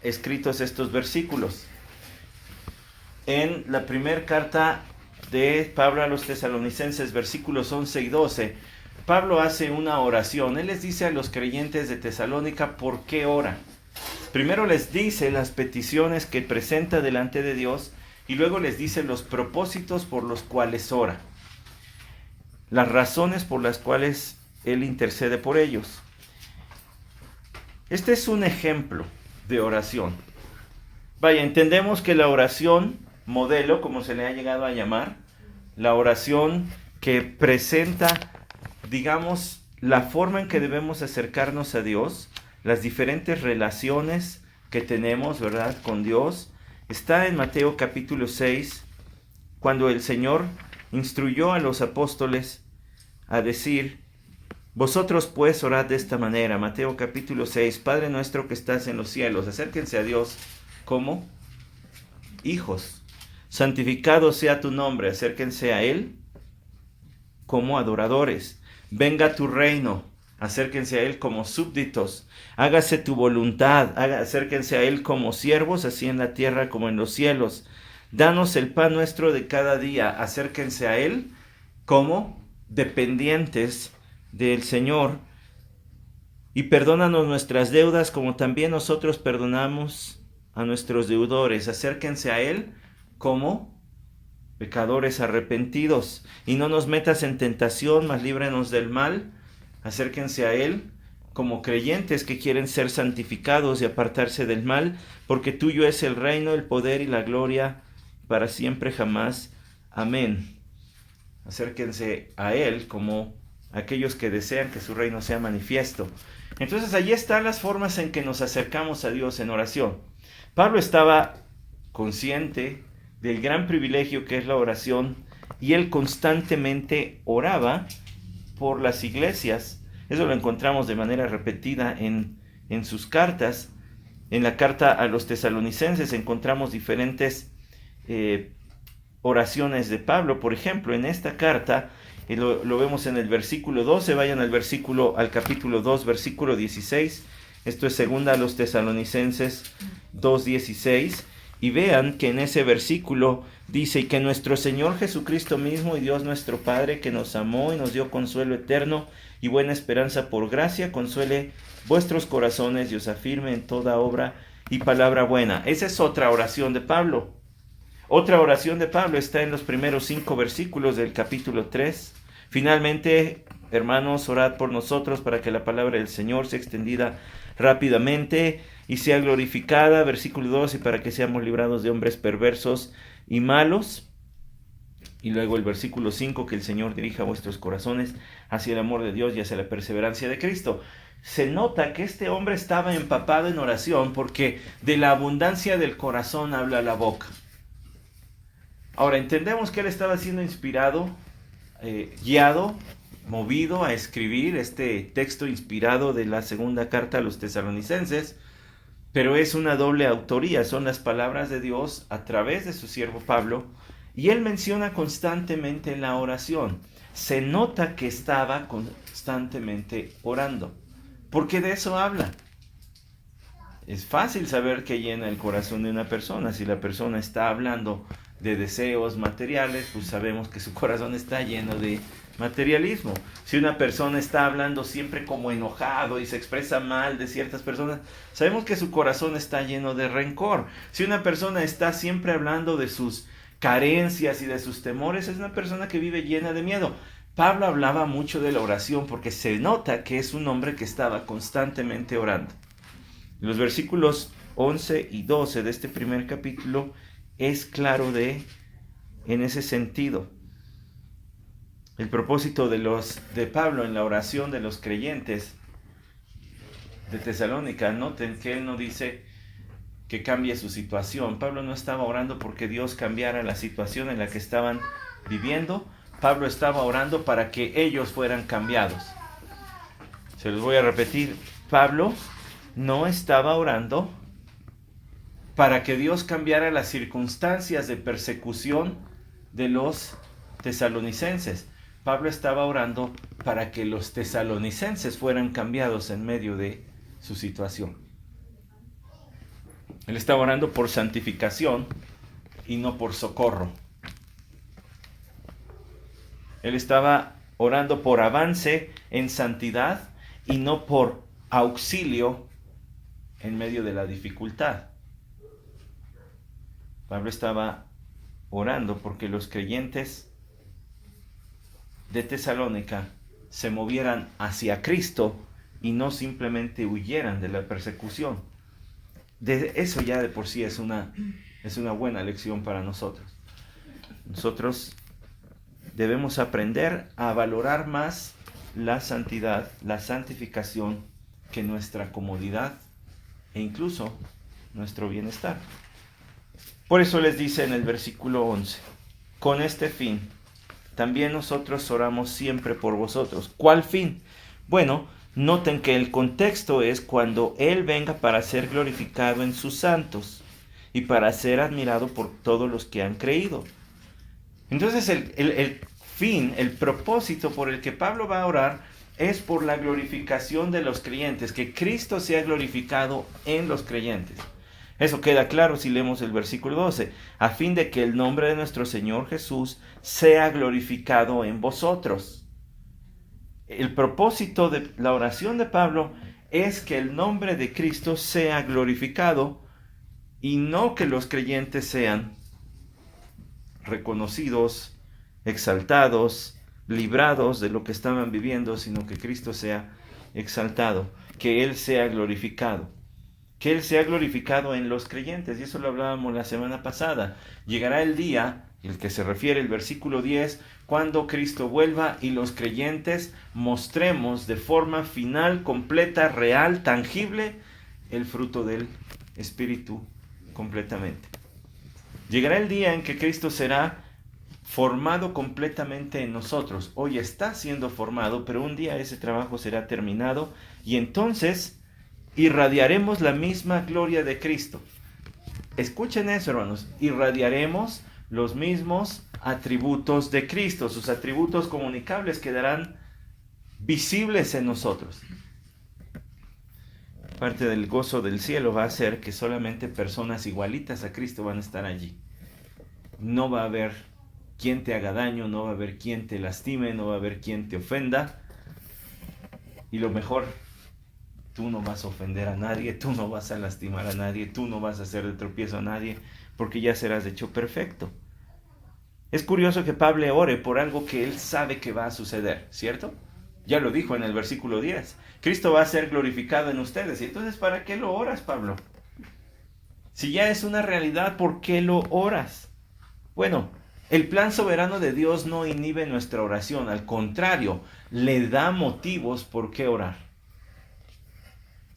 escritos estos versículos. En la primera carta de Pablo a los Tesalonicenses, versículos 11 y 12, Pablo hace una oración. Él les dice a los creyentes de Tesalónica por qué ora. Primero les dice las peticiones que presenta delante de Dios y luego les dice los propósitos por los cuales ora, las razones por las cuales él intercede por ellos. Este es un ejemplo de oración. Vaya, entendemos que la oración modelo, como se le ha llegado a llamar, la oración que presenta, digamos, la forma en que debemos acercarnos a Dios, las diferentes relaciones que tenemos, ¿verdad?, con Dios, está en Mateo capítulo 6, cuando el Señor instruyó a los apóstoles a decir: vosotros pues orad de esta manera. Mateo capítulo 6, Padre nuestro que estás en los cielos. Acérquense a Dios como hijos. Santificado sea tu nombre. Acérquense a Él como adoradores. Venga tu reino. Acérquense a Él como súbditos. Hágase tu voluntad. Acérquense a Él como siervos, así en la tierra como en los cielos. Danos el pan nuestro de cada día. Acérquense a Él como dependientes del Señor. Y perdónanos nuestras deudas como también nosotros perdonamos a nuestros deudores. Acérquense a Él como pecadores arrepentidos. Y no nos metas en tentación, mas líbranos del mal. Acérquense a Él como creyentes que quieren ser santificados y apartarse del mal, porque tuyo es el reino, el poder y la gloria para siempre jamás. Amén. Acérquense a Él como aquellos que desean que su reino sea manifiesto. Entonces allí están las formas en que nos acercamos a Dios en oración. Pablo estaba consciente del gran privilegio que es la oración y él constantemente oraba por las iglesias. Eso lo encontramos de manera repetida en sus cartas. En la carta a los tesalonicenses encontramos diferentes oraciones de Pablo. Por ejemplo, en esta carta, lo vemos en el versículo 12, vayan al capítulo 2, versículo 16. Esto es segunda a los Tesalonicenses 2:16. Y vean que en ese versículo dice: y que nuestro Señor Jesucristo mismo y Dios nuestro Padre, que nos amó y nos dio consuelo eterno y buena esperanza por gracia, consuele vuestros corazones y os afirme en toda obra y palabra buena. Esa es otra oración de Pablo. Otra oración de Pablo está en los primeros 5 versículos del capítulo 3. Finalmente, hermanos, orad por nosotros para que la palabra del Señor sea extendida rápidamente y sea glorificada. Versículo 2, y para que seamos librados de hombres perversos y malos. Y luego el versículo 5, que el Señor dirija vuestros corazones hacia el amor de Dios y hacia la perseverancia de Cristo. Se nota que este hombre estaba empapado en oración porque de la abundancia del corazón habla la boca. Ahora, entendemos que él estaba siendo inspirado, guiado, movido a escribir este texto inspirado de la segunda carta a los tesalonicenses, pero es una doble autoría, son las palabras de Dios a través de su siervo Pablo, y él menciona constantemente la oración. Se nota que estaba constantemente orando, porque de eso habla. Es fácil saber qué llena el corazón de una persona. Si la persona está hablando de deseos materiales, pues sabemos que su corazón está lleno de materialismo. Si una persona está hablando siempre como enojado y se expresa mal de ciertas personas, sabemos que su corazón está lleno de rencor. Si una persona está siempre hablando de sus carencias y de sus temores, es una persona que vive llena de miedo. Pablo hablaba mucho de la oración porque se nota que es un hombre que estaba constantemente orando. Los versículos 11 y 12 de este primer capítulo es claro en ese sentido. El propósito de Pablo en la oración de los creyentes de Tesalónica, noten que él no dice que cambie su situación. Pablo no estaba orando porque Dios cambiara la situación en la que estaban viviendo. Pablo estaba orando para que ellos fueran cambiados. Se los voy a repetir. Pablo no estaba orando para que Dios cambiara las circunstancias de persecución de los tesalonicenses. Pablo estaba orando para que los tesalonicenses fueran cambiados en medio de su situación. Él estaba orando por santificación y no por socorro. Él estaba orando por avance en santidad y no por auxilio en medio de la dificultad. Pablo estaba orando porque los creyentes de Tesalónica se movieran hacia Cristo y no simplemente huyeran de la persecución. Eso ya de por sí es una buena lección para nosotros. Nosotros debemos aprender a valorar más la santidad, la santificación, que nuestra comodidad e incluso nuestro bienestar. Por eso les dice en el versículo 11, con este fin, también nosotros oramos siempre por vosotros. ¿Cuál fin? Bueno, noten que el contexto es cuando Él venga para ser glorificado en sus santos y para ser admirado por todos los que han creído. Entonces el fin, el propósito por el que Pablo va a orar es por la glorificación de los creyentes, que Cristo sea glorificado en los creyentes. Eso queda claro si leemos el versículo 12, a fin de que el nombre de nuestro Señor Jesús sea glorificado en vosotros. El propósito de la oración de Pablo es que el nombre de Cristo sea glorificado y no que los creyentes sean reconocidos, exaltados, librados de lo que estaban viviendo, sino que Cristo sea exaltado, que Él sea glorificado. Que Él sea glorificado en los creyentes, y eso lo hablábamos la semana pasada. Llegará el día, el que se refiere el versículo 10, cuando Cristo vuelva y los creyentes mostremos de forma final, completa, real, tangible, el fruto del Espíritu completamente. Llegará el día en que Cristo será formado completamente en nosotros. Hoy está siendo formado, pero un día ese trabajo será terminado y entonces irradiaremos la misma gloria de Cristo. Escuchen eso, hermanos. Irradiaremos los mismos atributos de Cristo. Sus atributos comunicables quedarán visibles en nosotros. Parte del gozo del cielo va a ser que solamente personas igualitas a Cristo van a estar allí. No va a haber quien te haga daño, no va a haber quien te lastime, no va a haber quien te ofenda. Y lo mejor, tú no vas a ofender a nadie, tú no vas a lastimar a nadie, tú no vas a hacer de tropiezo a nadie, porque ya serás hecho perfecto. Es curioso que Pablo ore por algo que él sabe que va a suceder, ¿cierto? Ya lo dijo en el versículo 10. Cristo va a ser glorificado en ustedes. ¿Y entonces para qué lo oras, Pablo? Si ya es una realidad, ¿por qué lo oras? Bueno, el plan soberano de Dios no inhibe nuestra oración. Al contrario, le da motivos por qué orar.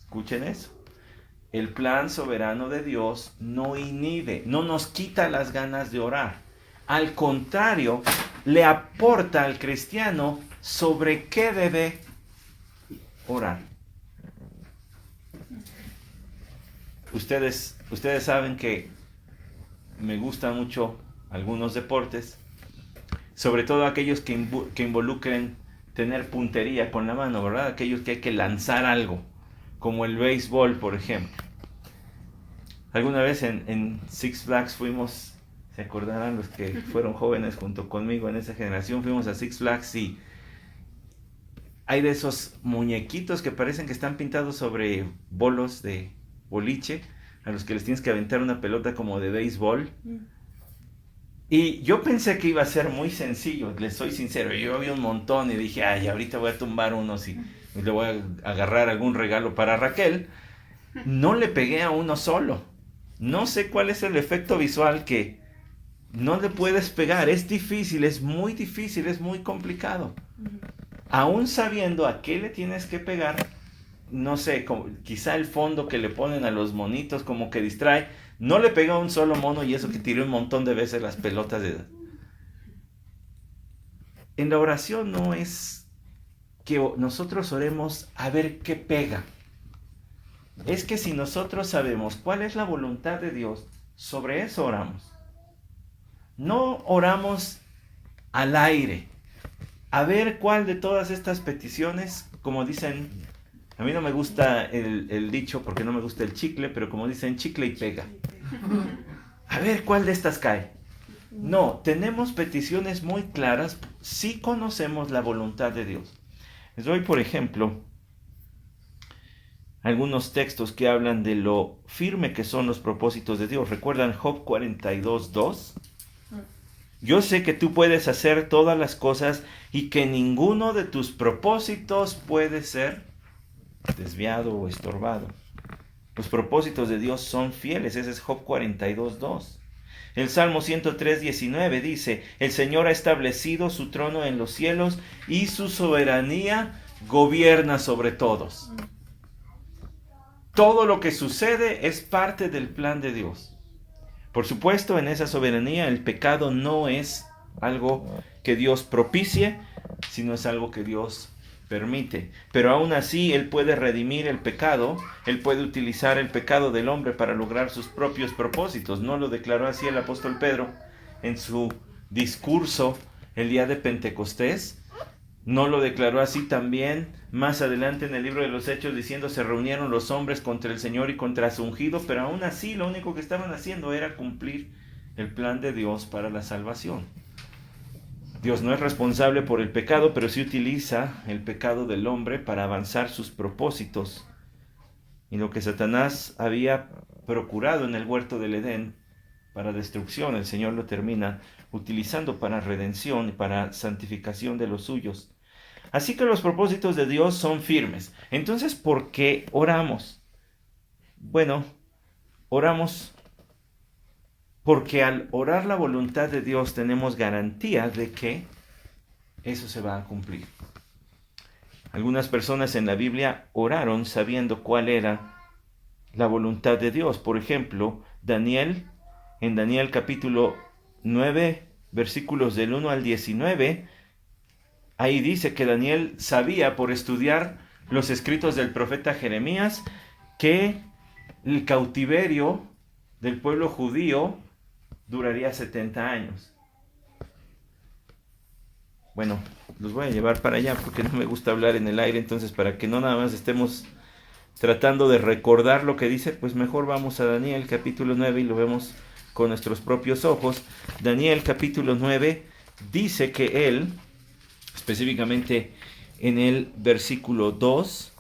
Escuchen eso. El plan soberano de Dios no inhibe, no nos quita las ganas de orar. Al contrario, le aporta al cristiano sobre qué debe orar. Ustedes saben que me gustan mucho algunos deportes, sobre todo aquellos que involucren tener puntería con la mano, ¿verdad? Aquellos que hay que lanzar algo, como el béisbol, por ejemplo. Alguna vez en Six Flags fuimos, se acordarán los que fueron jóvenes junto conmigo en esa generación, fuimos a Six Flags y hay de esos muñequitos que parecen que están pintados sobre bolos de boliche, a los que les tienes que aventar una pelota como de béisbol. Y yo pensé que iba a ser muy sencillo, les soy sincero, yo vi un montón y dije, ay, ahorita voy a tumbar unos y le voy a agarrar algún regalo para Raquel. No le pegué a uno solo. No sé cuál es el efecto visual que no le puedes pegar. Es difícil, es muy complicado. Aún sabiendo a qué le tienes que pegar, no sé, quizá el fondo que le ponen a los monitos como que distrae. No le pegué a un solo mono y eso que tiré un montón de veces las pelotas de... En la oración no es que nosotros oremos a ver qué pega. Es que si nosotros sabemos cuál es la voluntad de Dios, sobre eso oramos. No oramos al aire, a ver cuál de todas estas peticiones, como dicen A mí no me gusta el dicho porque no me gusta el chicle, pero como dicen, chicle y pega. A ver, ¿cuál de estas cae? No, tenemos peticiones muy claras si conocemos la voluntad de Dios. Les doy, por ejemplo, algunos textos que hablan de lo firme que son los propósitos de Dios. ¿Recuerdan Job 42:2? Yo sé que tú puedes hacer todas las cosas y que ninguno de tus propósitos puede ser desviado o estorbado. Los propósitos de Dios son fieles. Ese es Job 42:2. El Salmo 103:19 dice: el Señor ha establecido su trono en los cielos y su soberanía gobierna sobre todos. Todo lo que sucede es parte del plan de Dios. Por supuesto, en esa soberanía el pecado no es algo que Dios propicie, sino es algo que Dios permite. Pero aún así Él puede redimir el pecado, Él puede utilizar el pecado del hombre para lograr sus propios propósitos. ¿No lo declaró así el apóstol Pedro en su discurso el día de Pentecostés? ¿No lo declaró así también más adelante en el libro de los Hechos, diciendo: se reunieron los hombres contra el Señor y contra su ungido? Pero aún así lo único que estaban haciendo era cumplir el plan de Dios para la salvación. Dios no es responsable por el pecado, pero sí utiliza el pecado del hombre para avanzar sus propósitos. Y lo que Satanás había procurado en el huerto del Edén para destrucción, el Señor lo termina utilizando para redención y para santificación de los suyos. Así que los propósitos de Dios son firmes. Entonces, ¿por qué oramos? Bueno, oramos porque al orar la voluntad de Dios tenemos garantía de que eso se va a cumplir. Algunas personas en la Biblia oraron sabiendo cuál era la voluntad de Dios. Por ejemplo, Daniel, en Daniel capítulo 9, versículos del 1 al 19, ahí dice que Daniel sabía por estudiar los escritos del profeta Jeremías que el cautiverio del pueblo judío duraría 70 años. Bueno, los voy a llevar para allá porque no me gusta hablar en el aire, entonces para que no nada más estemos tratando de recordar lo que dice, pues mejor vamos a Daniel capítulo 9 y lo vemos con nuestros propios ojos. Daniel capítulo 9 dice que él, específicamente en el versículo 2,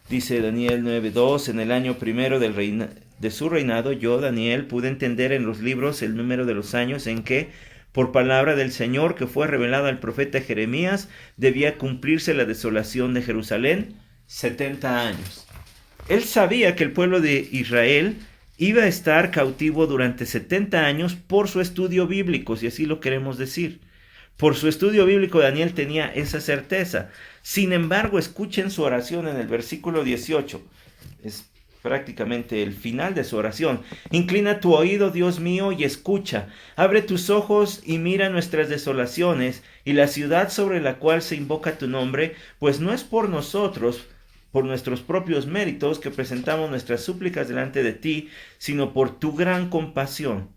dice Daniel 9:2: en el año primero de su reinado, yo, Daniel, pude entender en los libros el número de los años en que, por palabra del Señor que fue revelada al profeta Jeremías, debía cumplirse la desolación de Jerusalén, 70 años. Él sabía que el pueblo de Israel iba a estar cautivo durante 70 años por su estudio bíblico, si así lo queremos decir. Por su estudio bíblico, Daniel tenía esa certeza. Sin embargo, escuchen su oración en el versículo 18. Es prácticamente el final de su oración. Inclina tu oído, Dios mío, y escucha. Abre tus ojos y mira nuestras desolaciones y la ciudad sobre la cual se invoca tu nombre, pues no es por nosotros, por nuestros propios méritos, que presentamos nuestras súplicas delante de ti, sino por tu gran compasión.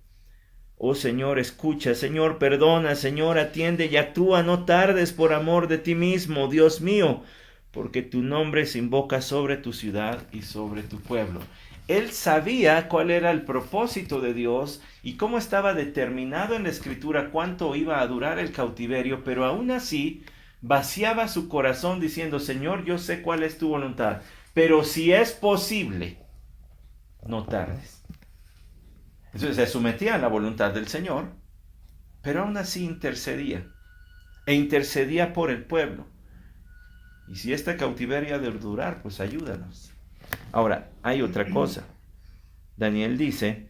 Oh Señor, escucha, Señor, perdona, Señor, atiende y actúa, no tardes por amor de ti mismo, Dios mío, porque tu nombre se invoca sobre tu ciudad y sobre tu pueblo. Él sabía cuál era el propósito de Dios y cómo estaba determinado en la Escritura cuánto iba a durar el cautiverio, pero aún así vaciaba su corazón diciendo: Señor, yo sé cuál es tu voluntad, pero si es posible, no tardes. Entonces se sometía a la voluntad del Señor, pero aún así intercedía, e intercedía por el pueblo. Y si este cautiverio ha de durar, pues ayúdanos. Ahora, hay otra cosa. Daniel dice: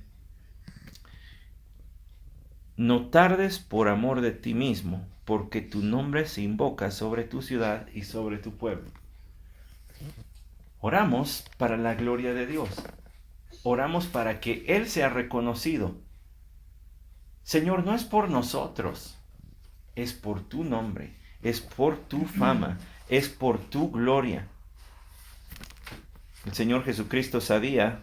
no tardes por amor de ti mismo, porque tu nombre se invoca sobre tu ciudad y sobre tu pueblo. Oramos para la gloria de Dios. Oramos para que Él sea reconocido. Señor, no es por nosotros, es por tu nombre, es por tu fama, es por tu gloria. El Señor Jesucristo sabía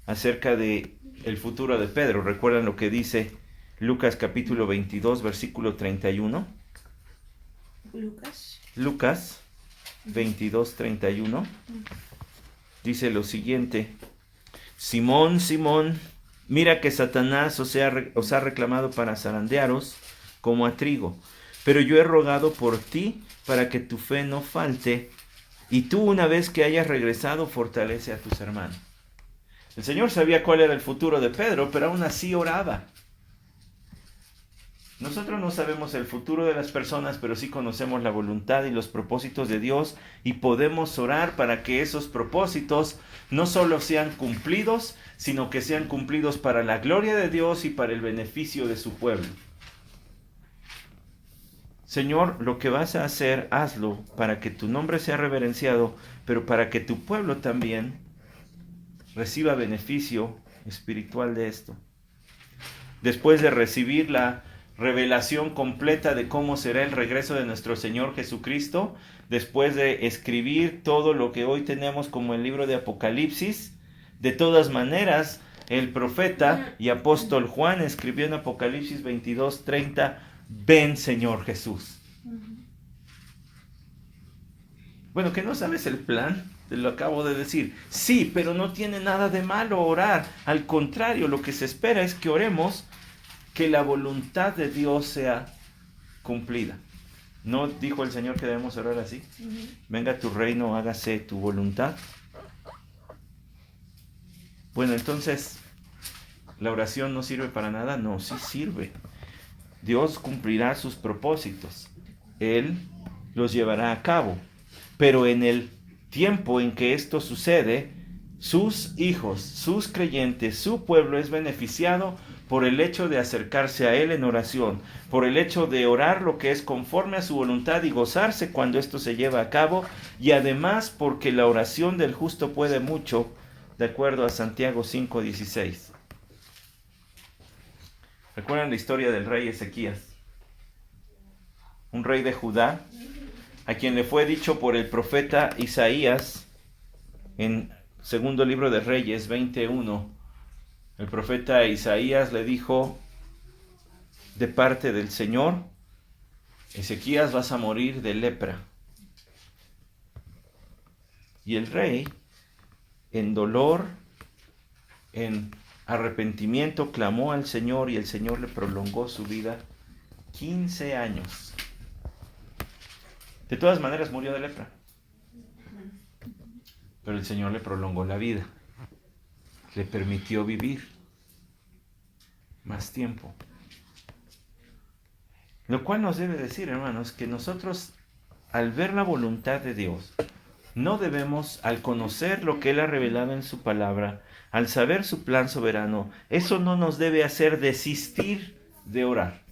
acerca de el futuro de Pedro. ¿Recuerdan lo que dice Lucas capítulo 22, versículo 31? Lucas 22:31, dice lo siguiente: Simón, Simón, mira que Satanás os ha reclamado para zarandearos como a trigo, pero yo he rogado por ti para que tu fe no falte, y tú, una vez que hayas regresado, fortalece a tus hermanos. El Señor sabía cuál era el futuro de Pedro, pero aún así oraba. Nosotros no sabemos el futuro de las personas, pero sí conocemos la voluntad y los propósitos de Dios, y podemos orar para que esos propósitos no solo sean cumplidos, sino que sean cumplidos para la gloria de Dios y para el beneficio de su pueblo. Señor, lo que vas a hacer, hazlo para que tu nombre sea reverenciado, pero para que tu pueblo también reciba beneficio espiritual de esto. Después de recibir la revelación completa de cómo será el regreso de nuestro Señor Jesucristo, después de escribir todo lo que hoy tenemos como el libro de Apocalipsis, de todas maneras, el profeta y apóstol Juan escribió en Apocalipsis 22:30, ven Señor Jesús. Bueno, ¿que no sabes el plan? Te lo acabo de decir. Sí, pero no tiene nada de malo orar. Al contrario, lo que se espera es que oremos que la voluntad de Dios sea cumplida. ¿No dijo el Señor que debemos orar así? Venga tu reino, hágase tu voluntad. Bueno, entonces, ¿la oración no sirve para nada? No, sí sirve. Dios cumplirá sus propósitos. Él los llevará a cabo. Pero en el tiempo en que esto sucede, sus hijos, sus creyentes, su pueblo es beneficiado por el hecho de acercarse a Él en oración, por el hecho de orar lo que es conforme a su voluntad y gozarse cuando esto se lleva a cabo, y además porque la oración del justo puede mucho, de acuerdo a Santiago 5:16. ¿Recuerdan la historia del rey Ezequías? Un rey de Judá, a quien le fue dicho por el profeta Isaías en segundo libro de Reyes 21. El profeta Isaías le dijo de parte del Señor: Ezequías, vas a morir de lepra. Y el rey, en dolor, en arrepentimiento, clamó al Señor, y el Señor le prolongó su vida 15 años. De todas maneras murió de lepra, pero el Señor le prolongó la vida, le permitió vivir más tiempo. Lo cual nos debe decir, hermanos, que nosotros, al ver la voluntad de Dios, no debemos, al conocer lo que Él ha revelado en su palabra, al saber su plan soberano, eso no nos debe hacer desistir de orar,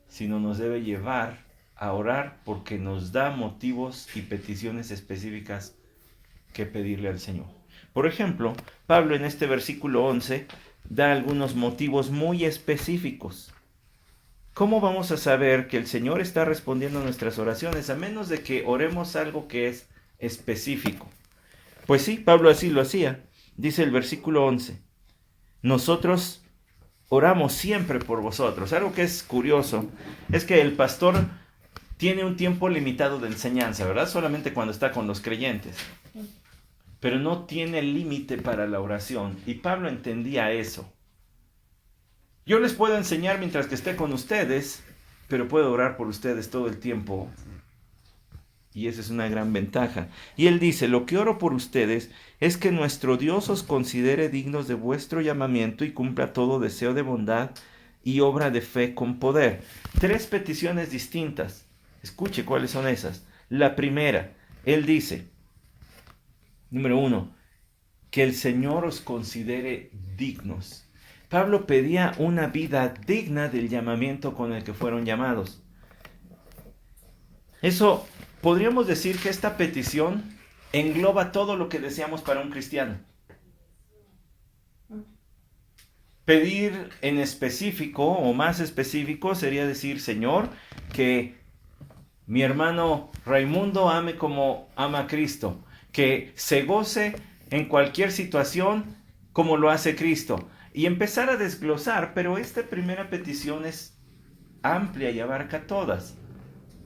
sino nos debe llevar a orar porque nos da motivos y peticiones específicas que pedirle al Señor. Por ejemplo, Pablo en este versículo 11 da algunos motivos muy específicos. ¿Cómo vamos a saber que el Señor está respondiendo a nuestras oraciones a menos de que oremos algo que es específico? Pues sí, Pablo así lo hacía. Dice el versículo 11, nosotros oramos siempre por vosotros. Algo que es curioso es que el pastor tiene un tiempo limitado de enseñanza, ¿verdad? Solamente cuando está con los creyentes. Pero no tiene límite para la oración. Y Pablo entendía eso. Yo les puedo enseñar mientras que esté con ustedes, pero puedo orar por ustedes todo el tiempo. Y esa es una gran ventaja. Y él dice, lo que oro por ustedes es que nuestro Dios os considere dignos de vuestro llamamiento y cumpla todo deseo de bondad y obra de fe con poder. 3 peticiones distintas. Escuche cuáles son esas. La primera, él dice, número 1, que el Señor os considere dignos. Pablo pedía una vida digna del llamamiento con el que fueron llamados. Eso, podríamos decir que esta petición engloba todo lo que deseamos para un cristiano. Pedir en específico o más específico sería decir, Señor, que mi hermano Raimundo ame como ama a Cristo, que se goce en cualquier situación como lo hace Cristo. Y empezar a desglosar, pero esta primera petición es amplia y abarca todas,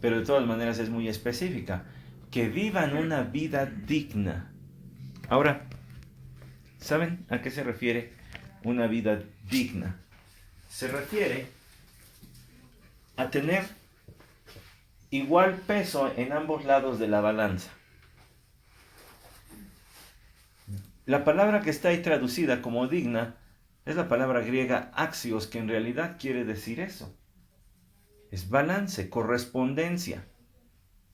pero de todas maneras es muy específica. que vivan una vida digna. Ahora, ¿saben a qué se refiere una vida digna? Se refiere a tener igual peso en ambos lados de la balanza. La palabra que está ahí traducida como digna es la palabra griega axios, que en realidad quiere decir eso. Es balance, correspondencia.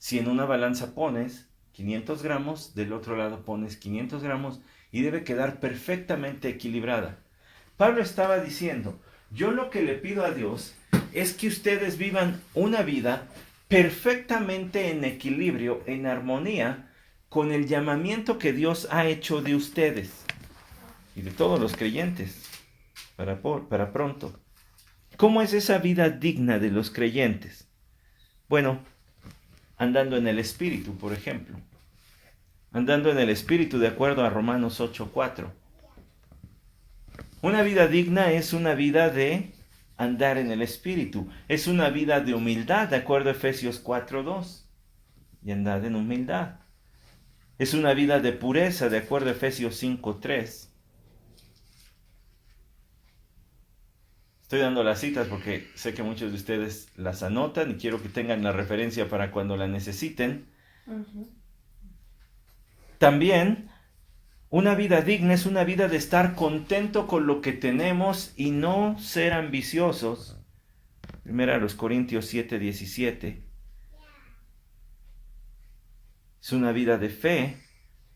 Si en una balanza pones 500 gramos, del otro lado pones 500 gramos y debe quedar perfectamente equilibrada. Pablo estaba diciendo, yo lo que le pido a Dios es que ustedes vivan una vida perfectamente en equilibrio, en armonía, con el llamamiento que Dios ha hecho de ustedes y de todos los creyentes para pronto. ¿Cómo es esa vida digna de los creyentes? Bueno, andando en el Espíritu, por ejemplo. Andando en el Espíritu de acuerdo a Romanos 8:4. Una vida digna es una vida de andar en el Espíritu. Es una vida de humildad, de acuerdo a Efesios 4:2. Y andad en humildad. Es una vida de pureza, de acuerdo a Efesios 5:3. Estoy dando las citas porque sé que muchos de ustedes las anotan y quiero que tengan la referencia para cuando la necesiten. También, una vida digna es una vida de estar contento con lo que tenemos y no ser ambiciosos. Primera a los Corintios 7:17. Es una vida de fe.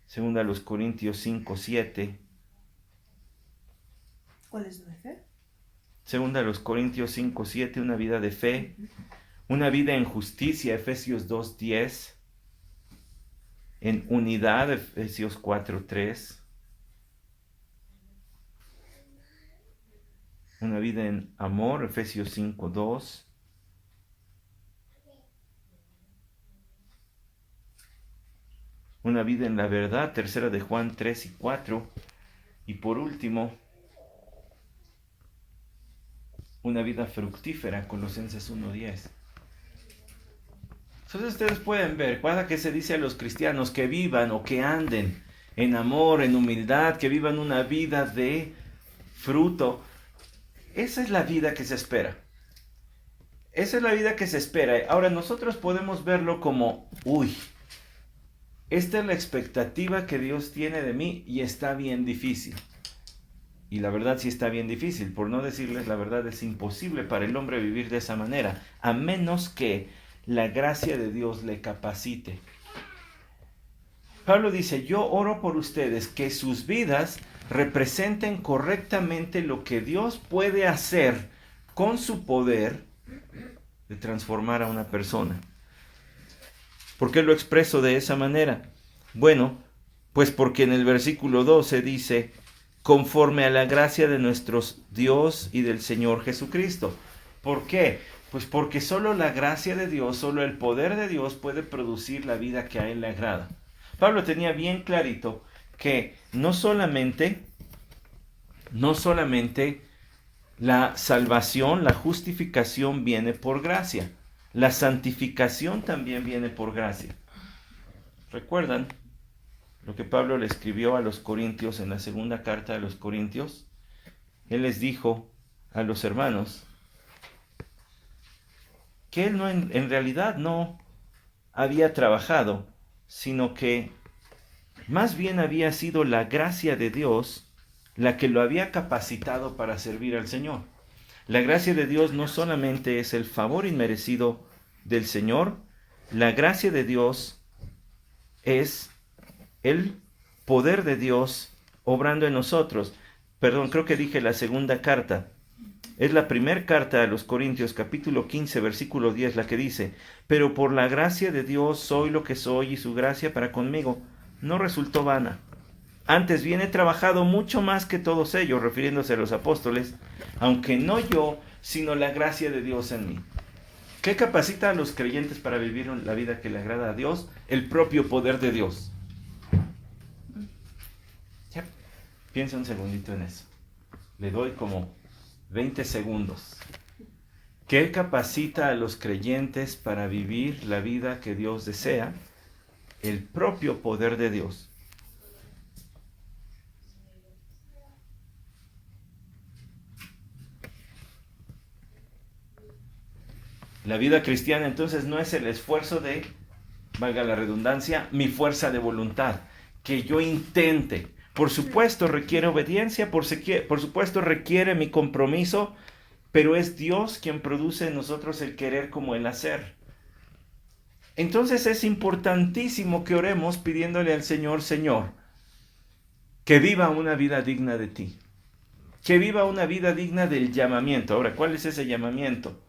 Segunda a los Corintios 5:7. ¿Cuál es la de fe? Segunda a los Corintios 5:7, una vida de fe. Una vida en justicia, Efesios 2:10. En unidad, Efesios 4:3. Una vida en amor, Efesios 5:2. Una vida en la verdad, tercera de Juan 3:4. Y por último, una vida fructífera, Colosenses 1:10. Entonces ustedes pueden ver, cada que se dice a los cristianos que vivan o que anden en amor, en humildad, que vivan una vida de fruto, esa es la vida que se espera. Esa es la vida que se espera. Ahora nosotros podemos verlo como, esta es la expectativa que Dios tiene de mí y está bien difícil. Y la verdad sí está bien difícil, por no decirles la verdad, es imposible para el hombre vivir de esa manera, a menos que la gracia de Dios le capacite. Pablo dice, yo oro por ustedes que sus vidas representen correctamente lo que Dios puede hacer con su poder de transformar a una persona. ¿Por qué lo expreso de esa manera? Bueno, pues porque en el versículo 12 dice, conforme a la gracia de nuestro Dios y del Señor Jesucristo. ¿Por qué? Pues porque solo la gracia de Dios, solo el poder de Dios puede producir la vida que a Él le agrada. Pablo tenía bien clarito que no solamente la salvación, la justificación viene por gracia, la santificación también viene por gracia. ¿Recuerdan lo que Pablo le escribió a los Corintios en la segunda carta de los Corintios? Él les dijo a los hermanos que él en realidad no había trabajado, sino que más bien había sido la gracia de Dios la que lo había capacitado para servir al Señor. La gracia de Dios no solamente es el favor inmerecido del Señor, la gracia de Dios es el poder de Dios obrando en nosotros. Perdón, creo que dije la segunda carta. Es la primera carta a los Corintios, capítulo 15, versículo 10, la que dice, pero por la gracia de Dios soy lo que soy y su gracia para conmigo no resultó vana. Antes bien he trabajado mucho más que todos ellos, refiriéndose a los apóstoles, aunque no yo, sino la gracia de Dios en mí. ¿Qué capacita a los creyentes para vivir la vida que le agrada a Dios? El propio poder de Dios. Ya, piensa un segundito en eso. Le doy como 20 segundos. ¿Qué capacita a los creyentes para vivir la vida que Dios desea? el propio poder de Dios. La vida cristiana entonces no es el esfuerzo de, valga la redundancia, mi fuerza de voluntad, que yo intente. Por supuesto requiere obediencia, por supuesto requiere mi compromiso, pero es Dios quien produce en nosotros el querer como el hacer. Entonces es importantísimo que oremos pidiéndole al Señor, Señor, que viva una vida digna de ti, que viva una vida digna del llamamiento. Ahora, ¿cuál es ese llamamiento?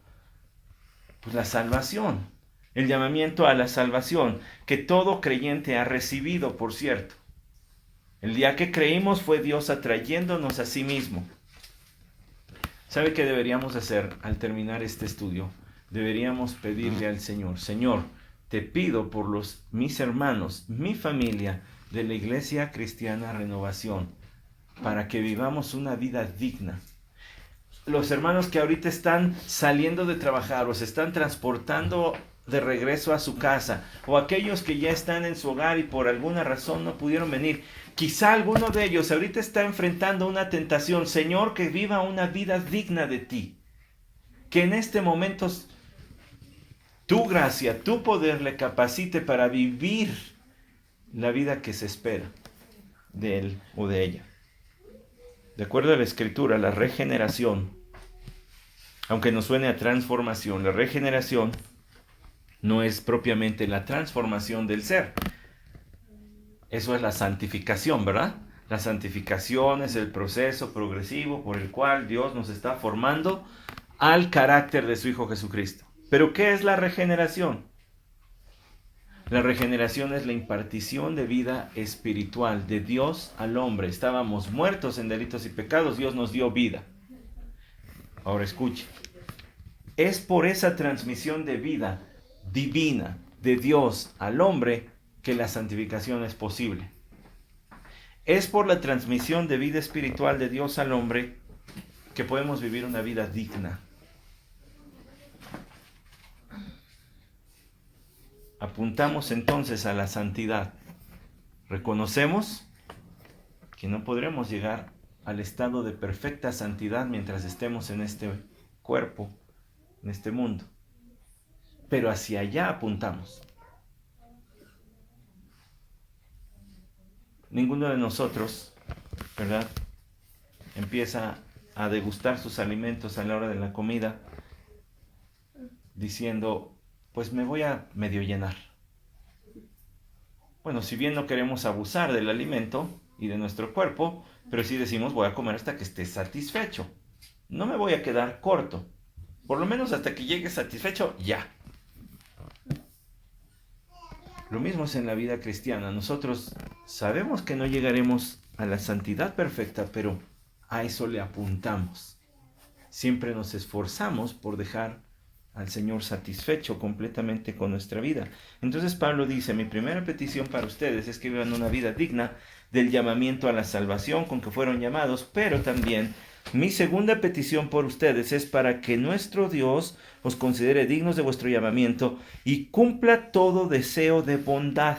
Pues la salvación, el llamamiento a la salvación, que todo creyente ha recibido, por cierto. El día que creímos fue Dios atrayéndonos a sí mismo. ¿Sabe qué deberíamos hacer al terminar este estudio? Deberíamos pedirle al Señor, Señor, te pido por mis hermanos, mi familia de la Iglesia Cristiana Renovación, para que vivamos una vida digna. Los hermanos que ahorita están saliendo de trabajar o se están transportando de regreso a su casa, o aquellos que ya están en su hogar y por alguna razón no pudieron venir, quizá alguno de ellos ahorita está enfrentando una tentación. Señor, que viva una vida digna de ti, que en este momento tu gracia, tu poder le capacite para vivir la vida que se espera de él o de ella. De acuerdo a la Escritura, la regeneración, aunque nos suene a transformación, la regeneración no es propiamente la transformación del ser. Eso es la santificación, ¿verdad? La santificación es el proceso progresivo por el cual Dios nos está formando al carácter de su Hijo Jesucristo. ¿Pero qué es la regeneración? La regeneración es la impartición de vida espiritual de Dios al hombre. Estábamos muertos en delitos y pecados, Dios nos dio vida. Ahora escuche. Es por esa transmisión de vida divina de Dios al hombre que la santificación es posible. Es por la transmisión de vida espiritual de Dios al hombre que podemos vivir una vida digna. Apuntamos entonces a la santidad. Reconocemos que no podremos llegar al estado de perfecta santidad mientras estemos en este cuerpo, en este mundo. Pero hacia allá apuntamos. Ninguno de nosotros, ¿verdad?, empieza a degustar sus alimentos a la hora de la comida diciendo, pues me voy a medio llenar. Bueno, si bien no queremos abusar del alimento y de nuestro cuerpo, pero sí decimos, voy a comer hasta que esté satisfecho. No me voy a quedar corto. Por lo menos hasta que llegue satisfecho, ya. Lo mismo es en la vida cristiana. Nosotros sabemos que no llegaremos a la santidad perfecta, pero a eso le apuntamos. Siempre nos esforzamos por dejar al Señor satisfecho completamente con nuestra vida. Entonces Pablo dice, mi primera petición para ustedes es que vivan una vida digna del llamamiento a la salvación con que fueron llamados, pero también mi segunda petición por ustedes es para que nuestro Dios os considere dignos de vuestro llamamiento y cumpla todo deseo de bondad.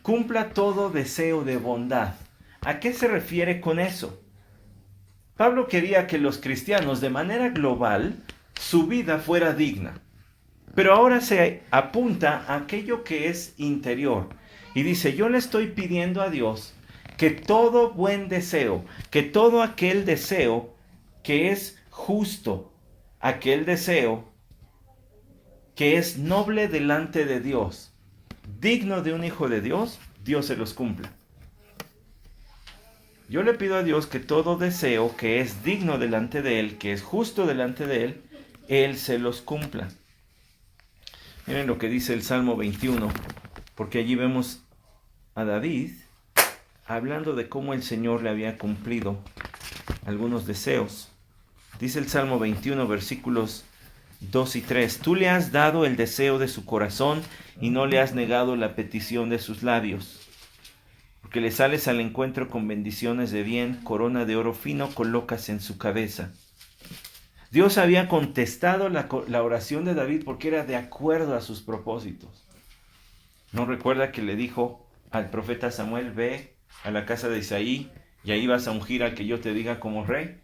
Cumpla todo deseo de bondad. ¿A qué se refiere con eso? Pablo quería que los cristianos de manera global su vida fuera digna. Pero ahora se apunta a aquello que es interior. Y dice, yo le estoy pidiendo a Dios que todo buen deseo, que todo aquel deseo que es justo, aquel deseo que es noble delante de Dios, digno de un hijo de Dios, Dios se los cumpla. Yo le pido a Dios que todo deseo que es digno delante de Él, que es justo delante de Él, Él se los cumpla. Miren lo que dice el Salmo 21, porque allí vemos a David hablando de cómo el Señor le había cumplido algunos deseos. Dice el Salmo 21, versículos 2 y 3. Tú le has dado el deseo de su corazón y no le has negado la petición de sus labios. Porque le sales al encuentro con bendiciones de bien, corona de oro fino colocas en su cabeza. Dios había contestado la oración de David porque era de acuerdo a sus propósitos. ¿No recuerda que le dijo al profeta Samuel, ve a la casa de Isaí y ahí vas a ungir al que yo te diga como rey?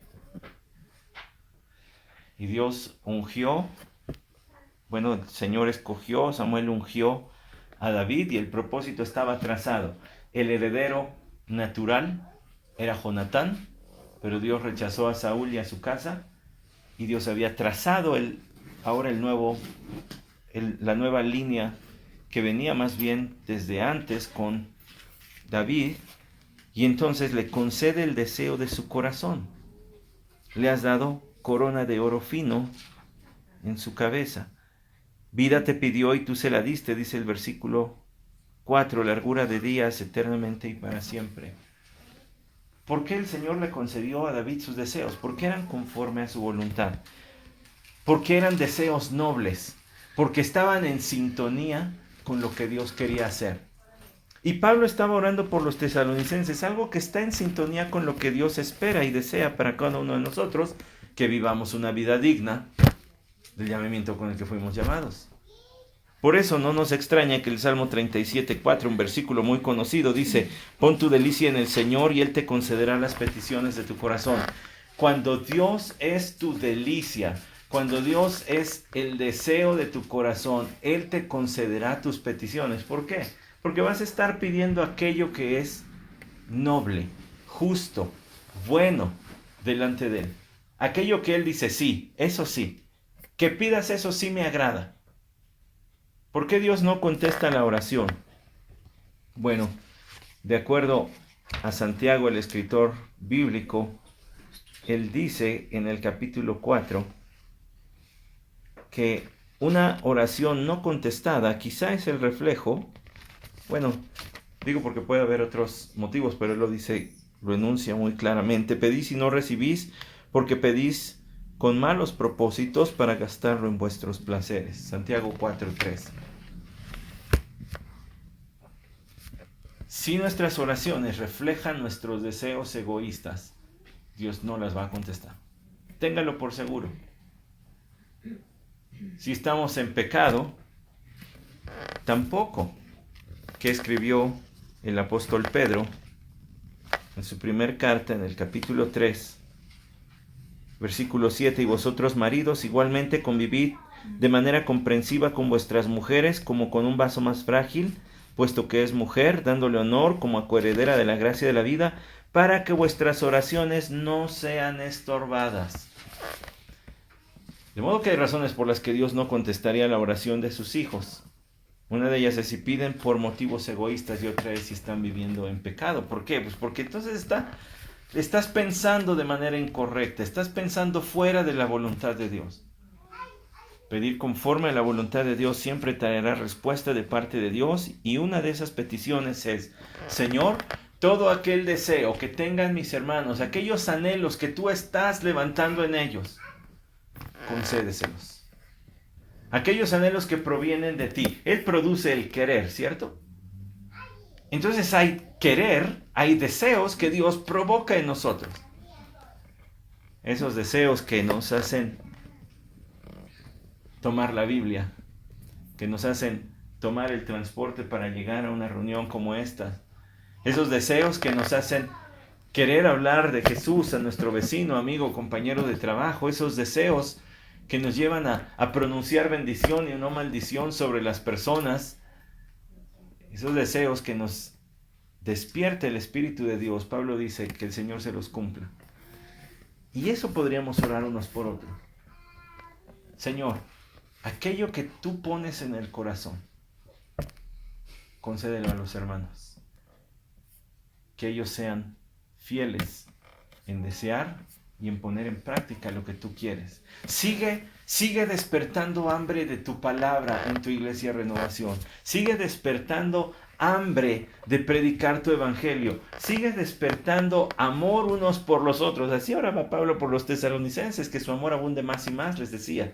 Y Dios ungió, bueno, el Señor escogió, Samuel ungió a David y el propósito estaba trazado. El heredero natural era Jonatán, pero Dios rechazó a Saúl y a su casa, y Dios había trazado la nueva línea que venía más bien desde antes con David, y entonces le concede el deseo de su corazón. Le has dado corona de oro fino en su cabeza. Vida te pidió y tú se la diste, dice el versículo 4, largura de días eternamente y para siempre. ¿Por qué el Señor le concedió a David sus deseos? Porque eran conforme a su voluntad. Porque eran deseos nobles. Porque estaban en sintonía con lo que Dios quería hacer. Y Pablo estaba orando por los tesalonicenses, algo que está en sintonía con lo que Dios espera y desea para cada uno de nosotros, que vivamos una vida digna del llamamiento con el que fuimos llamados. Por eso no nos extraña que el Salmo 37:4, un versículo muy conocido, dice: pon tu delicia en el Señor y Él te concederá las peticiones de tu corazón. Cuando Dios es tu delicia, cuando Dios es el deseo de tu corazón, Él te concederá tus peticiones. ¿Por qué? Porque vas a estar pidiendo aquello que es noble, justo, bueno delante de Él. Aquello que Él dice, sí, eso sí. Que pidas eso sí me agrada. ¿Por qué Dios no contesta la oración? Bueno, de acuerdo a Santiago, el escritor bíblico, él dice en el capítulo 4 que una oración no contestada quizá es el reflejo, bueno, digo porque puede haber otros motivos, pero él lo dice, lo enuncia muy claramente: pedís y no recibís, porque pedís con malos propósitos para gastarlo en vuestros placeres. Santiago 4:3. Si nuestras oraciones reflejan nuestros deseos egoístas, Dios no las va a contestar. Téngalo por seguro. Si estamos en pecado, tampoco. Que escribió el apóstol Pedro en su primer carta, en el capítulo 3, versículo 7: y vosotros, maridos, igualmente convivid de manera comprensiva con vuestras mujeres, como con un vaso más frágil, puesto que es mujer, dándole honor como a coheredera de la gracia de la vida, para que vuestras oraciones no sean estorbadas. De modo que hay razones por las que Dios no contestaría la oración de sus hijos. Una de ellas es si piden por motivos egoístas, y otra es si están viviendo en pecado. ¿Por qué? Pues porque entonces estás pensando de manera incorrecta, estás pensando fuera de la voluntad de Dios. Pedir conforme a la voluntad de Dios siempre traerá respuesta de parte de Dios, y una de esas peticiones es: Señor, todo aquel deseo que tengan mis hermanos, aquellos anhelos que tú estás levantando en ellos, concédeselos. Aquellos anhelos que provienen de ti. Él produce el querer, ¿cierto? Entonces hay querer, hay deseos que Dios provoca en nosotros. Esos deseos que nos hacen tomar la Biblia, que nos hacen tomar el transporte para llegar a una reunión como esta. Esos deseos que nos hacen querer hablar de Jesús a nuestro vecino, amigo, compañero de trabajo. Esos deseos que nos llevan a pronunciar bendición y no maldición sobre las personas. Esos deseos que nos despierta el Espíritu de Dios. Pablo dice que el Señor se los cumpla. Y eso podríamos orar unos por otros. Señor, aquello que tú pones en el corazón, concédelo a los hermanos. Que ellos sean fieles en desear y en poner en práctica lo que tú quieres. Sigue despertando hambre de tu palabra en tu iglesia Renovación. Sigue despertando hambre de predicar tu evangelio. Sigue despertando amor unos por los otros. Así oraba Pablo por los tesalonicenses, que su amor abunde más y más, les decía.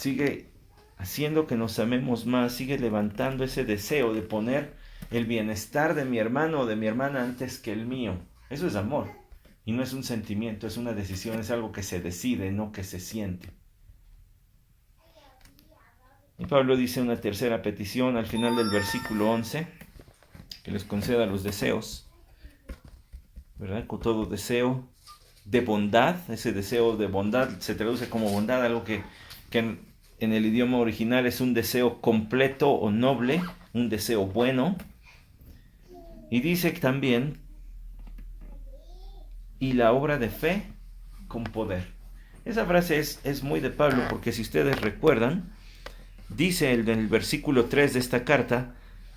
Sigue haciendo que nos amemos más. Sigue levantando ese deseo de poner el bienestar de mi hermano o de mi hermana antes que el mío. Eso es amor. Y no es un sentimiento, es una decisión, es algo que se decide, no que se siente. Y Pablo dice una tercera petición al final del versículo 11, que les conceda los deseos, ¿verdad? Con todo deseo de bondad. Ese deseo de bondad se traduce como bondad, algo que en el idioma original es un deseo completo o noble, un deseo bueno. Y dice también, y la obra de fe con poder. Esa frase es muy de Pablo, porque si ustedes recuerdan, dice en el versículo 3 de esta carta,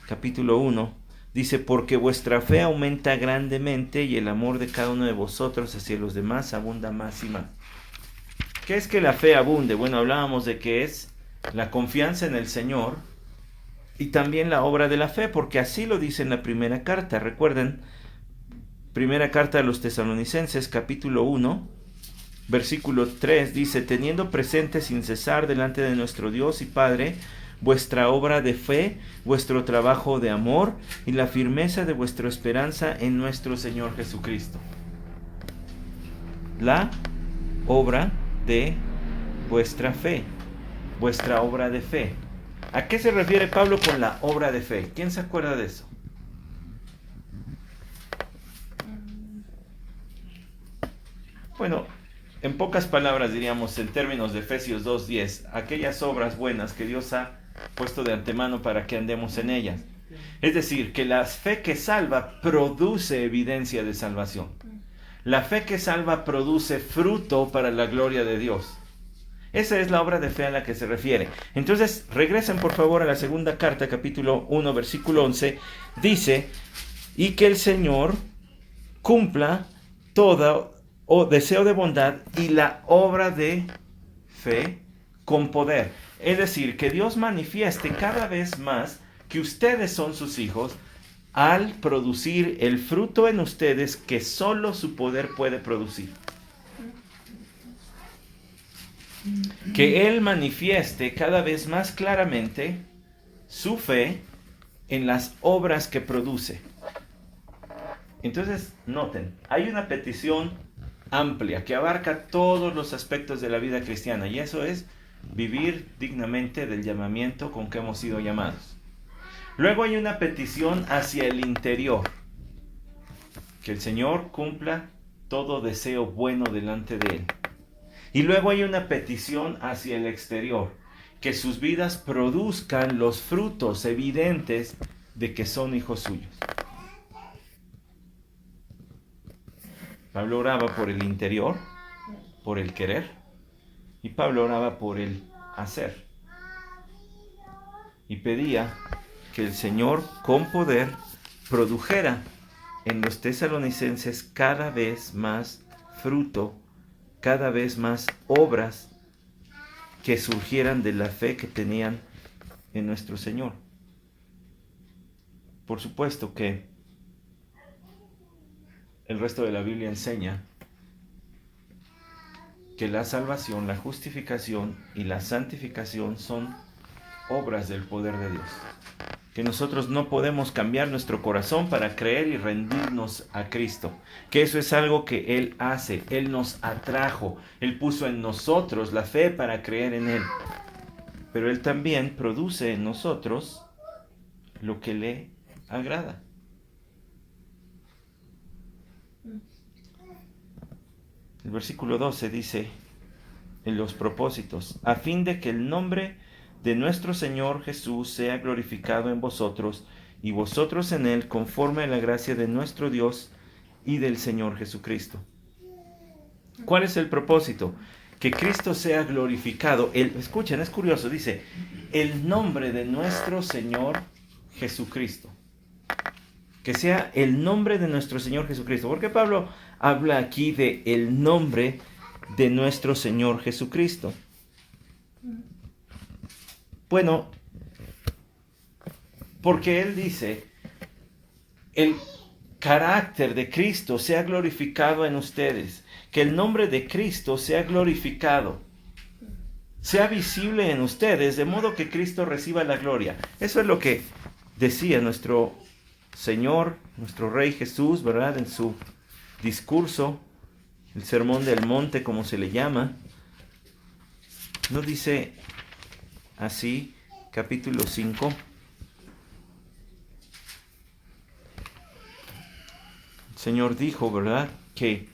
capítulo 1, dice, porque vuestra fe aumenta grandemente y el amor de cada uno de vosotros hacia los demás abunda más y más. ¿Qué es que la fe abunde? Bueno, hablábamos de que es la confianza en el Señor y también la obra de la fe, porque así lo dice en la primera carta. Recuerden, primera carta a los Tesalonicenses, capítulo 1, versículo 3, dice, teniendo presente sin cesar delante de nuestro Dios y Padre vuestra obra de fe, vuestro trabajo de amor y la firmeza de vuestra esperanza en nuestro Señor Jesucristo. La obra de vuestra fe, vuestra obra de fe. ¿A qué se refiere Pablo con la obra de fe? ¿Quién se acuerda de eso? Bueno, en pocas palabras diríamos, en términos de Efesios 2:10, aquellas obras buenas que Dios ha puesto de antemano para que andemos en ellas. Es decir, que la fe que salva produce evidencia de salvación. La fe que salva produce fruto para la gloria de Dios. Esa es la obra de fe a la que se refiere. Entonces, regresen por favor a la segunda carta, capítulo 1, versículo 11. Dice, y que el Señor cumpla todo deseo de bondad y la obra de fe con poder. Es decir, que Dios manifieste cada vez más que ustedes son sus hijos al producir el fruto en ustedes que solo su poder puede producir. Que Él manifieste cada vez más claramente su fe en las obras que produce. Entonces, noten, hay una petición amplia que abarca todos los aspectos de la vida cristiana, y eso es vivir dignamente del llamamiento con que hemos sido llamados. Luego hay una petición hacia el interior, que el Señor cumpla todo deseo bueno delante de Él. Y luego hay una petición hacia el exterior, que sus vidas produzcan los frutos evidentes de que son hijos suyos. Pablo oraba por el interior, por el querer, y Pablo oraba por el hacer. Y pedía que el Señor con poder produjera en los tesalonicenses cada vez más fruto, cada vez más obras que surgieran de la fe que tenían en nuestro Señor. Por supuesto que el resto de la Biblia enseña que la salvación, la justificación y la santificación son obras del poder de Dios. Que nosotros no podemos cambiar nuestro corazón para creer y rendirnos a Cristo. Que eso es algo que Él hace. Él nos atrajo. Él puso en nosotros la fe para creer en Él. Pero Él también produce en nosotros lo que le agrada. El versículo 12 dice en los propósitos, a fin de que el nombre de nuestro Señor Jesús sea glorificado en vosotros y vosotros en Él, conforme a la gracia de nuestro Dios y del Señor Jesucristo. ¿Cuál es el propósito? Que Cristo sea glorificado. Escuchen, es curioso, dice, el nombre de nuestro Señor Jesucristo. Que sea el nombre de nuestro Señor Jesucristo. ¿Por qué Pablo habla aquí de el nombre de nuestro Señor Jesucristo? Bueno, porque él dice, el carácter de Cristo sea glorificado en ustedes, que el nombre de Cristo sea glorificado, sea visible en ustedes, de modo que Cristo reciba la gloria. Eso es lo que decía nuestro Señor, nuestro Rey Jesús, ¿verdad? En su discurso, el Sermón del Monte, como se le llama. No dice así, capítulo 5. El Señor dijo, ¿verdad?, que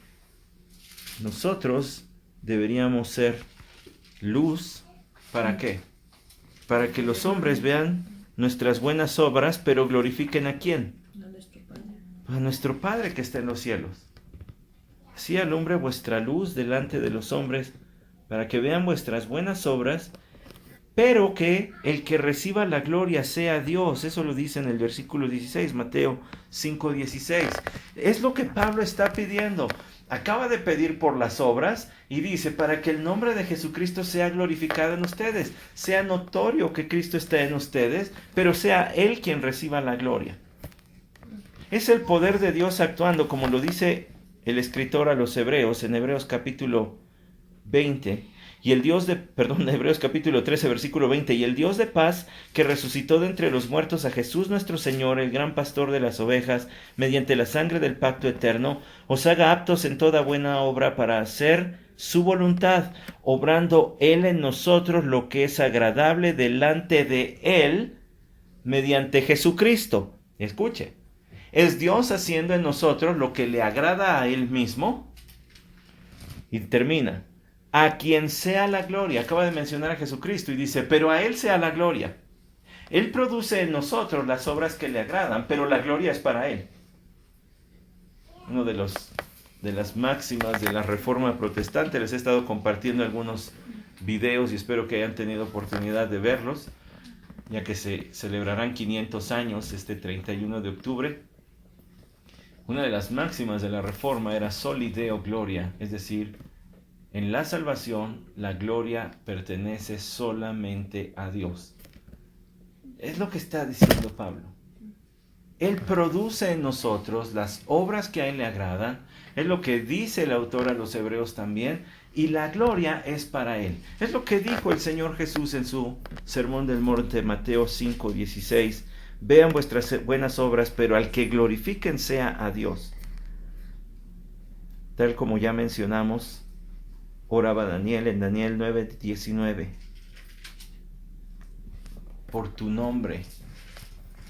nosotros deberíamos ser luz. ¿Para qué? Para que los hombres vean nuestras buenas obras, pero glorifiquen ¿a quién? A nuestro Padre que está en los cielos. Así alumbre vuestra luz delante de los hombres, para que vean vuestras buenas obras, pero que el que reciba la gloria sea Dios. Eso lo dice en el versículo 16, Mateo 5:16. Es lo que Pablo está pidiendo. Acaba de pedir por las obras y dice, para que el nombre de Jesucristo sea glorificado en ustedes, sea notorio que Cristo está en ustedes, pero sea Él quien reciba la gloria. Es el poder de Dios actuando, como lo dice el escritor a los Hebreos, en Hebreos capítulo 20, y el Dios de, Hebreos capítulo 13, versículo 20, y el Dios de paz, que resucitó de entre los muertos a Jesús nuestro Señor, el gran pastor de las ovejas, mediante la sangre del pacto eterno, os haga aptos en toda buena obra para hacer su voluntad, obrando Él en nosotros lo que es agradable delante de Él, mediante Jesucristo. Escuche, es Dios haciendo en nosotros lo que le agrada a Él mismo. Y termina, a quien sea la gloria. Acaba de mencionar a Jesucristo y dice, pero a Él sea la gloria. Él produce en nosotros las obras que le agradan, pero la gloria es para Él. Uno de las máximas de la Reforma Protestante, les he estado compartiendo algunos videos y espero que hayan tenido oportunidad de verlos, ya que se celebrarán 500 años este 31 de octubre. Una de las máximas de la Reforma era Soli Deo Gloria, es decir, en la salvación la gloria pertenece solamente a Dios. Es lo que está diciendo Pablo. Él produce en nosotros las obras que a Él le agradan, es lo que dice el autor a los Hebreos también, y la gloria es para Él. Es lo que dijo el Señor Jesús en su Sermón del Monte, Mateo 5:16. Vean vuestras buenas obras, pero al que glorifiquen sea a Dios. Tal como ya mencionamos, oraba Daniel en Daniel 9:19. Por tu nombre,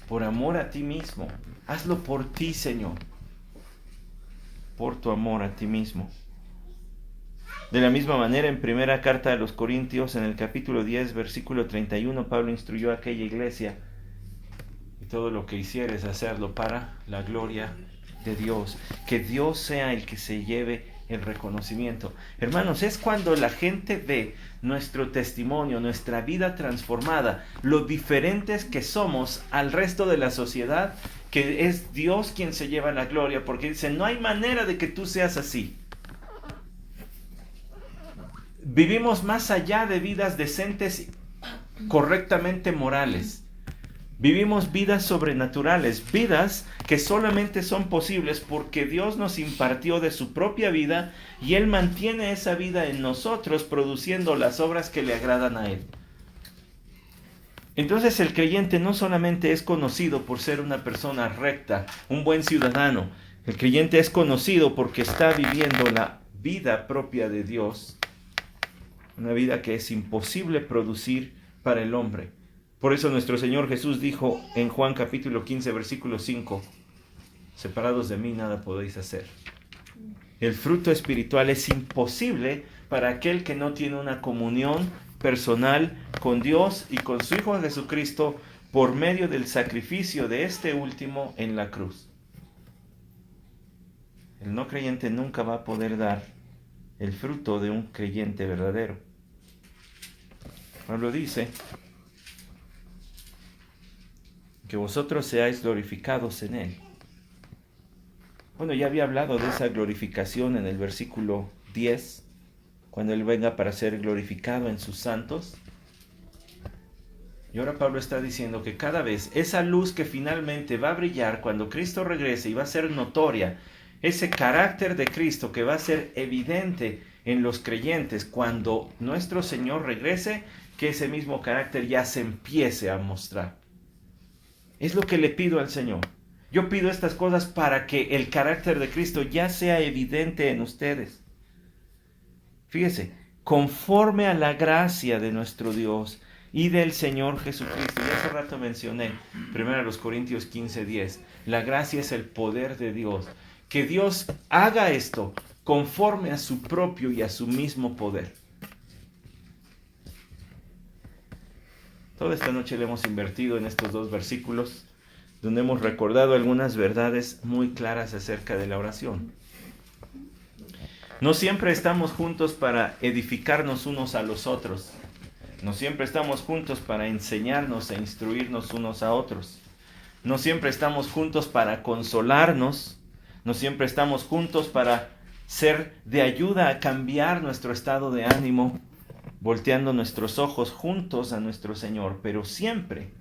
por amor a ti mismo, hazlo por ti, Señor, por tu amor a ti mismo. De la misma manera, en primera carta a los Corintios, en el capítulo 10, versículo 31, Pablo instruyó a aquella iglesia, y todo lo que hicieres, hacerlo para la gloria de Dios, que Dios sea el que se lleve el reconocimiento. Hermanos, es cuando la gente ve nuestro testimonio, nuestra vida transformada, lo diferentes que somos al resto de la sociedad, que es Dios quien se lleva la gloria, porque dice, no hay manera de que tú seas así. Vivimos más allá de vidas decentes, correctamente morales. Vivimos vidas sobrenaturales, vidas que solamente son posibles porque Dios nos impartió de su propia vida y Él mantiene esa vida en nosotros, produciendo las obras que le agradan a Él. Entonces el creyente no solamente es conocido por ser una persona recta, un buen ciudadano. El creyente es conocido porque está viviendo la vida propia de Dios, una vida que es imposible producir para el hombre. Por eso nuestro Señor Jesús dijo en Juan capítulo 15, versículo 5, separados de mí nada podéis hacer. El fruto espiritual es imposible para aquel que no tiene una comunión personal con Dios y con su Hijo Jesucristo por medio del sacrificio de este último en la cruz. El no creyente nunca va a poder dar el fruto de un creyente verdadero. Pablo dice, que vosotros seáis glorificados en Él. Bueno, ya había hablado de esa glorificación en el versículo 10, cuando Él venga para ser glorificado en sus santos. Y ahora Pablo está diciendo que cada vez esa luz que finalmente va a brillar cuando Cristo regrese y va a ser notoria, ese carácter de Cristo que va a ser evidente en los creyentes cuando nuestro Señor regrese, que ese mismo carácter ya se empiece a mostrar. Es lo que le pido al Señor. Yo pido estas cosas para que el carácter de Cristo ya sea evidente en ustedes. Fíjese, conforme a la gracia de nuestro Dios y del Señor Jesucristo. Y hace rato mencioné, 1 Corintios 15:10, la gracia es el poder de Dios. Que Dios haga esto conforme a su propio y a su mismo poder. Toda esta noche le hemos invertido en estos dos versículos, donde hemos recordado algunas verdades muy claras acerca de la oración. No siempre estamos juntos para edificarnos unos a los otros. No siempre estamos juntos para enseñarnos e instruirnos unos a otros. No siempre estamos juntos para consolarnos. No siempre estamos juntos para ser de ayuda a cambiar nuestro estado de ánimo, volteando nuestros ojos juntos a nuestro Señor. Pero siempre,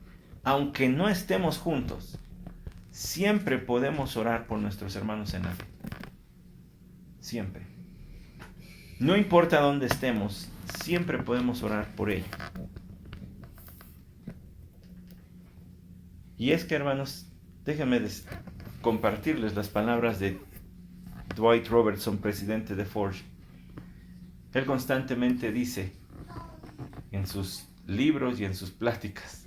aunque no estemos juntos, siempre podemos orar por nuestros hermanos en la fe. Siempre. No importa dónde estemos, siempre podemos orar por ellos. Y es que, hermanos, déjenme compartirles las palabras de Dwight Robertson, presidente de Forge. Él constantemente dice en sus libros y en sus pláticas: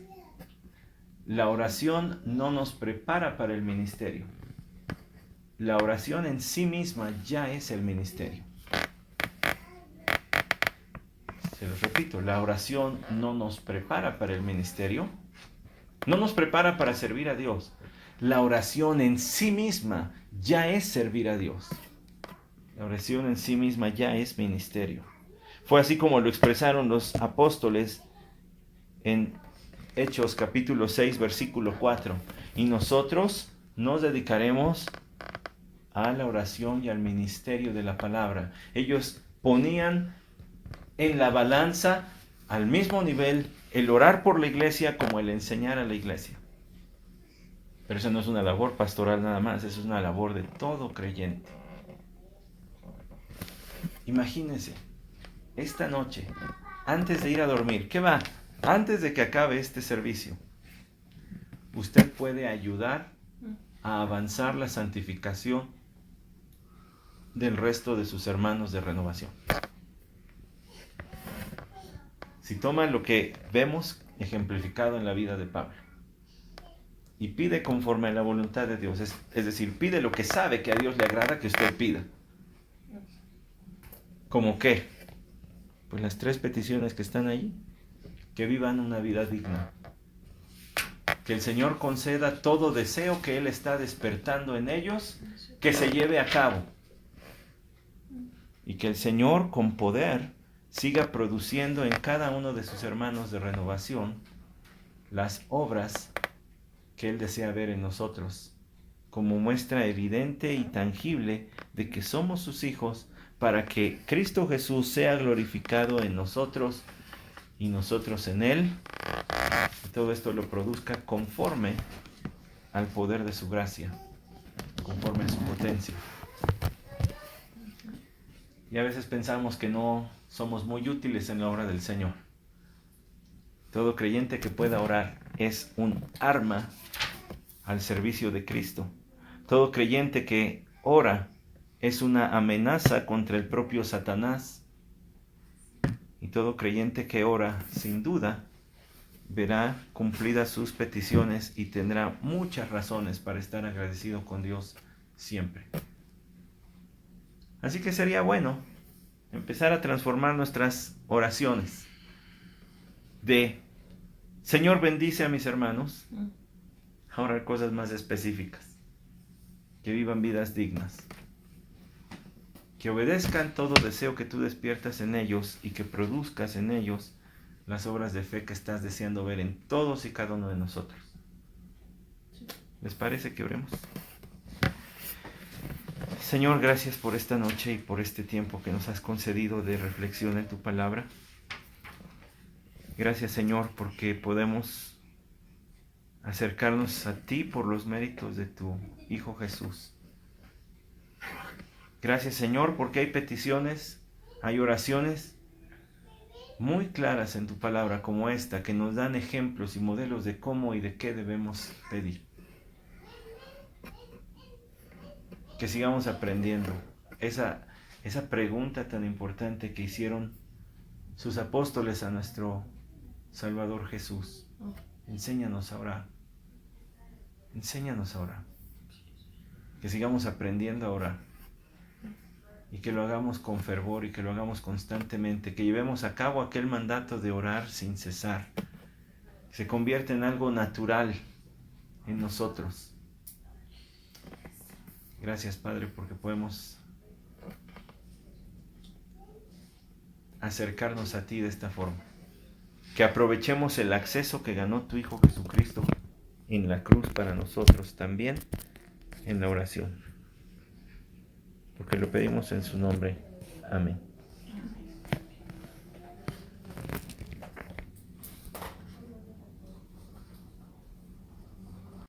la oración no nos prepara para el ministerio. La oración en sí misma ya es el ministerio. Se los repito, la oración no nos prepara para el ministerio, no nos prepara para servir a Dios. La oración en sí misma ya es servir a Dios. La oración en sí misma ya es ministerio. Fue así como lo expresaron los apóstoles en Hechos capítulo 6, versículo 4. Y nosotros nos dedicaremos a la oración y al ministerio de la palabra. Ellos ponían en la balanza al mismo nivel el orar por la iglesia como el enseñar a la iglesia. Pero eso no es una labor pastoral nada más, eso es una labor de todo creyente. Imagínense, esta noche, antes de ir a dormir, ¿qué va? Antes de que acabe este servicio, usted puede ayudar a avanzar la santificación del resto de sus hermanos de renovación. Si toma lo que vemos ejemplificado en la vida de Pablo y pide conforme a la voluntad de Dios, es decir, pide lo que sabe que a Dios le agrada que usted pida. ¿Cómo qué? Pues las 3 peticiones que están ahí: que vivan una vida digna, que el Señor conceda todo deseo que Él está despertando en ellos, que se lleve a cabo, y que el Señor con poder siga produciendo en cada uno de sus hermanos de renovación las obras que Él desea ver en nosotros, como muestra evidente y tangible de que somos sus hijos, para que Cristo Jesús sea glorificado en nosotros y nosotros en Él, y todo esto lo produzca conforme al poder de su gracia, conforme a su potencia. Y a veces pensamos que no somos muy útiles en la obra del Señor. Todo creyente que pueda orar es un arma al servicio de Cristo. Todo creyente que ora es una amenaza contra el propio Satanás. Y todo creyente que ora, sin duda, verá cumplidas sus peticiones y tendrá muchas razones para estar agradecido con Dios siempre. Así que sería bueno empezar a transformar nuestras oraciones de Señor, bendice a mis hermanos, a orar cosas más específicas, que vivan vidas dignas, que obedezcan todo deseo que tú despiertas en ellos y que produzcas en ellos las obras de fe que estás deseando ver en todos y cada uno de nosotros. ¿Les parece que oremos? Señor, gracias por esta noche y por este tiempo que nos has concedido de reflexión en tu palabra. Gracias, Señor, porque podemos acercarnos a ti por los méritos de tu Hijo Jesús. Gracias, Señor, porque hay peticiones, hay oraciones muy claras en tu palabra como esta, que nos dan ejemplos y modelos de cómo y de qué debemos pedir. Que sigamos aprendiendo esa pregunta tan importante que hicieron sus apóstoles a nuestro Salvador Jesús, enséñanos a orar. Enséñanos a orar. Que sigamos aprendiendo a orar. Y que lo hagamos con fervor y que lo hagamos constantemente. Que llevemos a cabo aquel mandato de orar sin cesar. Que se convierta en algo natural en nosotros. Gracias, Padre, porque podemos acercarnos a ti de esta forma. Que aprovechemos el acceso que ganó tu Hijo Jesucristo en la cruz para nosotros también en la oración. Porque lo pedimos en su nombre. Amén.